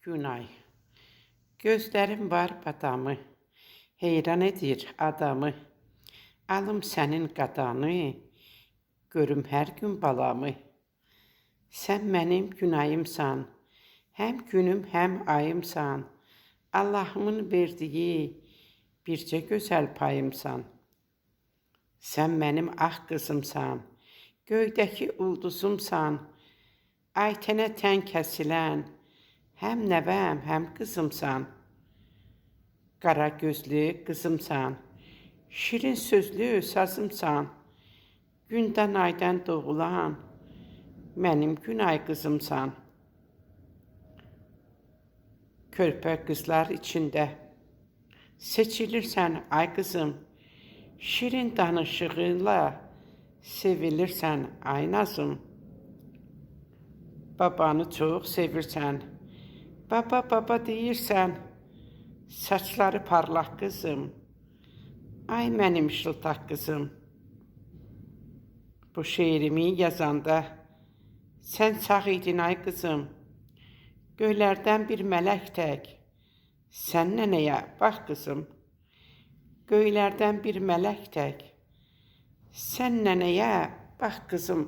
Günay. Gözlərim var badamı, heyran edir adamı. Alım sənin qadanı, görüm hər gün balamı. Sən mənim günayımsan, həm günüm, həm ayımsan. Allahımın verdiyi bircə gözəl payımsan. Sən mənim ağ qızımsan, göydəki ulduzumsan. Aytənə tən kəsilən, həm nəvəm, həm qızımsan. Qara gözlü qızımsan, şirin sözlü sazımsan. Gündən aydan doğulan, mənim Günay qızımsan. Körpə qızlar içində seçilirsən ay qızım. Şirin danışığıyla sevilirsən ay nazım. Babanı çox sevirsən, baba baba deyirsən. Saçları parlaq qızım, ay mənim şıltaq qızım. Bu şeirimi yazanda sən sağ idin ay qızım. Göylərdən bir mələk tək, sən nənəyə bax qızım. Göylərdən bir mələk tək, sən nənəyə bax qızım.